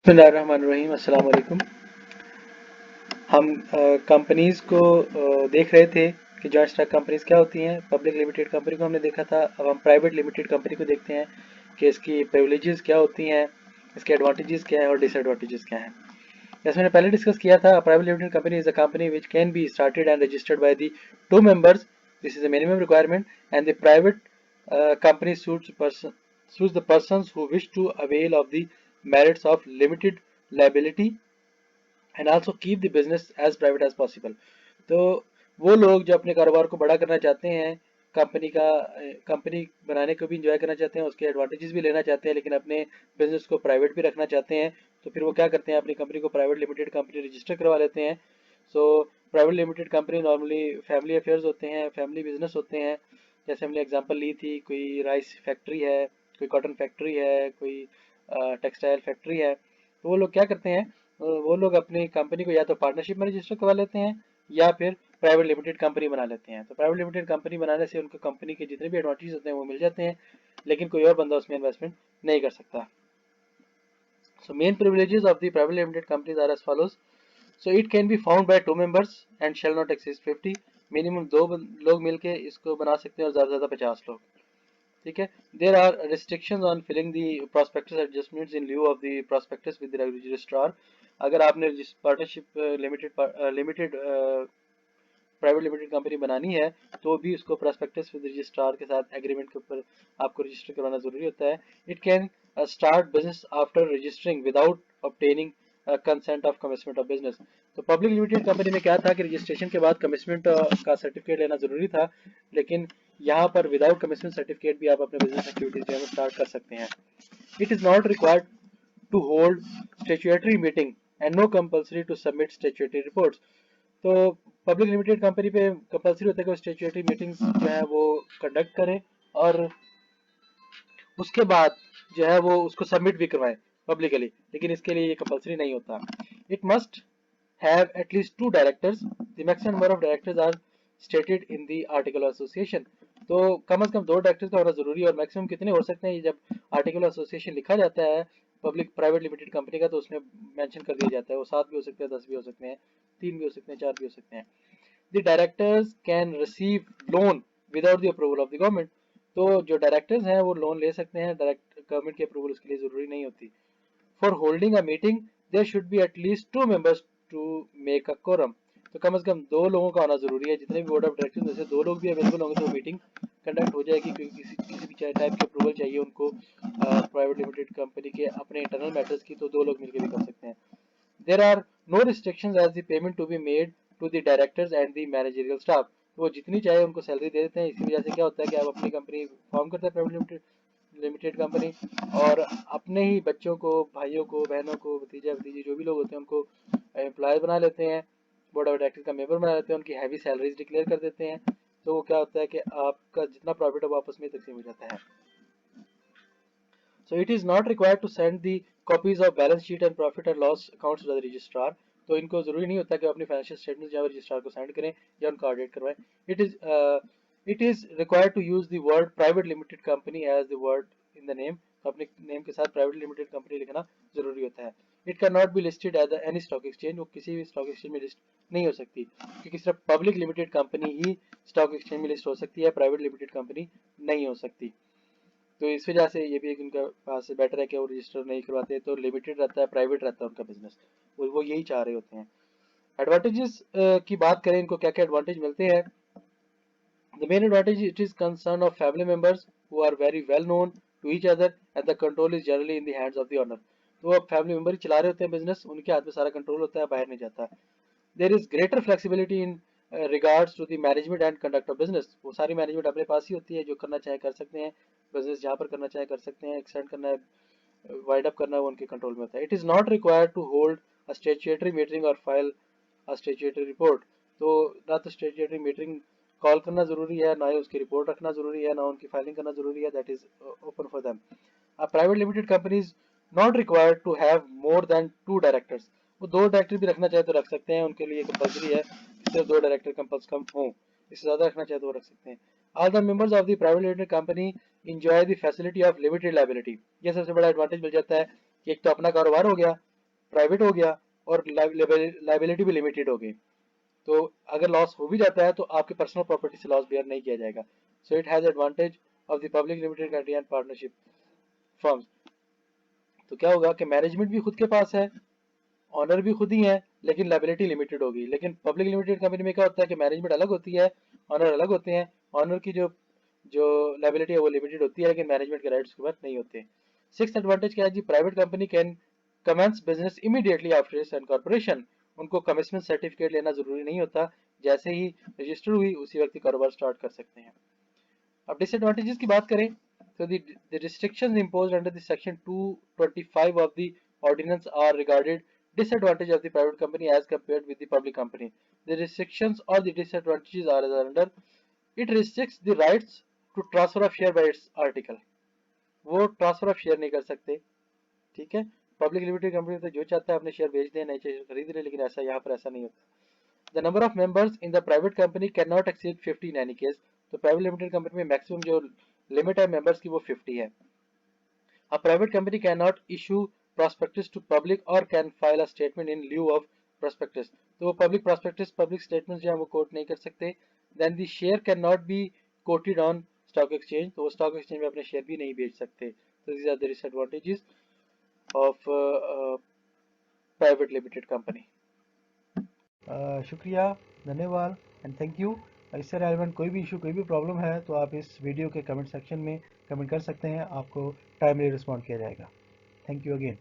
बिस्मिल्लाहिर्रहमानिर्रहीम। अस्सलाम वालेकुम। हम कंपनीज को देख रहे थे कि जॉइंट स्टॉक कंपनीज क्या होती हैं। पब्लिक लिमिटेड कंपनी को हमने देखा था। अब हम प्राइवेट लिमिटेड कंपनी को देखते हैं कि इसकी प्रिविलेजेस क्या होती हैं, इसके एडवांटेजेस क्या हैं और डिसएडवांटेजेस क्या हैं। जैसे मैंने पहले डिस्कस किया था, private limited company is a company which can be started and registered by the two members. This is a minimum requirement and the private company suits the persons who wish to avail of the merits of limited liability and also keep the business as private as possible. तो वो लोग जो अपने कारोबार को बड़ा करना चाहते हैं, कंपनी बनाने को भी इंजॉय करना चाहते हैं, उसके एडवांटेजेस भी लेना चाहते हैं, लेकिन अपने बिजनेस को प्राइवेट भी रखना चाहते हैं, तो फिर वो क्या करते हैं, अपनी कंपनी को प्राइवेट लिमिटेड कंपनी रजिस्टर करवा लेते हैं। So private limited company normally family affairs होते हैं, फैमिली बिजनेस होते हैं। जैसे हमने एग्जांपल ली थी, कोई राइस फैक्ट्री है, कोई कॉटन फैक्ट्री है, कोई टेक्सटाइल फैक्ट्री है। तो वो लोग क्या करते हैं, वो लोग अपनी कंपनी को या तो पार्टनरशिप में रजिस्टर करवा लेते हैं या फिर प्राइवेट लिमिटेड कंपनी बना लेते हैं। तो प्राइवेट लिमिटेड कंपनी बनाने से उनको कंपनी के जितने भी एडवांटेज होते हैं वो मिल जाते हैं, लेकिन कोई और बंदा उसमें इन्वेस्टमेंट नहीं कर सकता। So main privileges of the private limited companies are as follows. So it can be found by two members and shall not exceed 50. Minimum दो लोग मिलके इसको बना सकते हैं और ज़्यादा से ज़्यादा 50 लोग। ठीक है। There are restrictions on filing the prospectus adjustments in lieu of the prospectus with the registrar. अगर आपने partnership limited private limited company बनानी है तो भी उसको प्रोस्पेक्टस विद रजिस्ट्रार के साथ एग्रीमेंट के ऊपर आपको रजिस्टर करवाना जरूरी होता है। It can start business after registering without obtaining consent of commitment of business. तो पब्लिक लिमिटेड कंपनी में क्या था कि रजिस्ट्रेशन के बाद कमिटमेंट का सर्टिफिकेट लेना जरूरी था, लेकिन यहाँ पर विदाउट कमिटमेंट सर्टिफिकेट भी आप अपने बिजनेस एक्टिविटीज जो है स्टार्ट कर सकते हैं। It is not required to hold statutory meeting and no compulsory to submit statutory reports. तो पब्लिक लिमिटेड कंपनी पे कंपल्सरी होता है कि वो स्टेचुटरी मीटिंग्स जो है वो कंडक्ट करें और उसके बाद जो है वो उसको सबमिट भी करवाएं पब्लिकली, लेकिन इसके लिए ये कंपल्सरी नहीं होता। It must have at least two directors. The maximum number of directors are stated in the article association. तो कम से कम दो डायरेक्टर्स का होना जरूरी है, और मैक्सिमम कितने हो सकते हैं, जब आर्टिकल एसोसिएशन लिखा जाता है पब्लिक प्राइवेट लिमिटेड कंपनी का, तो उसमें मेंशन कर दिया जाता है वो 7 भी हो सकते हैं, 10 भी हो सकते हैं, 3 भी हो सकते हैं, 4 भी हो सकते हैं। The directors can receive loan without the approval of the government। तो जो डायरेक्टर्स हैं वो लोन ले सकते हैं, डायरेक्ट गवर्नमेंट की अप्रूवल उसके लिए जरूरी नहीं होती। For holding a meeting there should be at least two members to make a quorum. तो कम से कम दो लोगों का होना जरूरी है। जितने भी बोर्ड ऑफ डायरेक्टर्स में से दो लोग भी अवेलेबल होंगे तो मीटिंग कंडक्ट हो जाएगी, क्योंकि किसी भी टाइप की अप्रूवल चाहिए उनको प्राइवेट लिमिटेड कंपनी के अपने इंटरनल मैटर्स की, तो दो लोग मिलकर भी कर सकते हैं। There are no restrictions as the payment to be made to the directors and the managerial staff। तो वो जितनी चाहे उनको सैलरी दे देते हैं। इसी वजह से क्या होता है कि आप अपनी कंपनी फॉर्म करते हैं प्राइवेट लिमिटेड कंपनी, और अपने ही बच्चों को, भाइयों को, बहनों को, भतीजा भतीजी जो भी लोग होते हैं उनको एम्प्लॉय बना लेते हैं, बोर्ड ऑफ डायरेक्टर का मेंबर बना लेते हैं, उनकी हैवी सैलरीज डिक्लेयर कर देते हैं। तो वो क्या होता है कि आपका जितना प्रॉफिट है वो आपस में तकसीम हो जाता है। So it is not required to send the copies of balance sheet and profit and loss accounts to the registrar। तो इनको जरूरी नहीं होता कि अपनी फाइनेंशियल स्टेटमेंट या रजिस्ट्रार को सेंड करें या उनका ऑडिट करवाएं। It is required to use the word private limited company as the word in the name. तो अपने नेम के साथ प्राइवेट लिमिटेड कंपनी लिखना जरूरी होता है। It can not be listed as any stock exchange. वो किसी भी स्टॉक एक्सचेंज में लिस्ट नहीं हो सकती, क्योंकि सिर्फ पब्लिक लिमिटेड कंपनी ही स्टॉक एक्सचेंज में लिस्ट हो सकती है, प्राइवेट लिमिटेड कंपनी नहीं हो सकती। तो इस वजह से ये भी एक उनका पास बेटर है कि वो रजिस्टर नहीं करवाते, तो लिमिटेड रहता है, प्राइवेट रहता है उनका बिजनेस। वो यही चाह रहे होते हैं। एडवांटेजेस की बात करें, इनको क्या क्या एडवांटेज मिलते हैं। The main advantage, it is concern of family members who are very well known to each other and the control is generally in the hands of the owner. तो अब फैमिली मेंबर ही चला रहे होते हैं business, उनके हाथ में सारा कंट्रोल होता है, बाहर नहीं जाता। There is greater flexibility in regards to the management and conduct of business. वो सारी मैनेजमेंट अपने पास ही होती है, जो करना चाहे कर सकते हैं, बिजनेस जहाँ पर करना चाहे कर सकते हैं, एक्सटेंड करना है, वाइड अप करना है, वो उनके कंट्रोल में होता है। It is not required to hold a statutory meeting और फाइल अ स्टेचुटरी रिपोर्ट। तो ना तो स्टेचुटरी मीटिंग कॉल करना जरूरी है, ना ही उसकी रिपोर्ट रखना जरूरी है, ना उनकी फाइलिंग करना जरूरी है। That is open for them. A private limited company is not required to have more than two directors. वो दो डायरेक्टर भी रखना चाहे तो रख सकते हैं, उनके लिए कंपल्सरी है कि सिर्फ दो डायरेक्टर कम हों। इससे ज्यादा रखना चाहे तो वो रख सकते हैं। All the members of the private limited company enjoy the facility of limited liability. ये सबसे बड़ा एडवांटेज मिल जाता है कि एक तो अपना कारोबार हो गया, प्राइवेट हो गया और लाइबिलिटी भी लिमिटेड हो गई। तो अगर लॉस हो भी जाता है तो आपके पर्सनल प्रॉपर्टी से लॉस बेयर नहीं किया जाएगा। So it has advantage of the public limited company and partnership firms. तो क्या होगा कि मैनेजमेंट भी खुद के पास है, ऑनर भी खुद ही है, लेकिन लाइबिलिटी लिमिटेड होगी। लेकिन पब्लिक लिमिटेड कंपनी में क्या होता है कि मैनेजमेंट अलग होती है, ऑनर अलग होते हैं। ऑनर की जो जो लाइबिलिटी है वो लिमिटेड होती है, लेकिन मैनेजमेंट के राइट्स के बाद नहीं होते। सिक्स्थ एडवांटेज क्या है जी, private company can commence business immediately after its incorporation. उनको कमिटमेंट सर्टिफिकेट लेना जरूरी नहीं होता, जैसे ही रजिस्टर हुई उसी वक्त कारोबार स्टार्ट कर सकते हैं। अब डिसएडवांटेजेस की बात करें तो the restrictions imposed under the section 225 of the ordinance are regarded disadvantage of the private company as compared with the public company. The restrictions or the disadvantages are as under: it restricts the rights to transfer of share by its article. वो transfer of share नहीं कर सकते, ठीक है। Public limited company तो जो चाहता है अपने शेयर बेच दे, नए शेयर खरीद ले, लेकिन ऐसा यहाँ पर ऐसा नहीं होता। The number of members in the private company cannot exceed 50 in any case. तो प्राइवेट लिमिटेड कंपनी में मैक्सिमम जो लिमिट है मेंबर्स की वो 50 है। A private company cannot issue prospectus to public or can file a statement in lieu of prospectus. तो वो public prospectus, public statement जो है वो कोट नहीं कर सकते। Then the share cannot be quoted on stock exchange. तो वो स्टॉक एक्सचेंज में अपने शेयर भी नहीं बेच सकते। तो these are the disadvantages of private limited company. शुक्रिया, धन्यवाद एंड थैंक यू। इससे रेलेवेंट कोई भी इशू, कोई भी प्रॉब्लम है तो आप इस वीडियो के कमेंट सेक्शन में कमेंट कर सकते हैं, आपको टाइमली रिस्पॉन्ड किया जाएगा। Thank you again.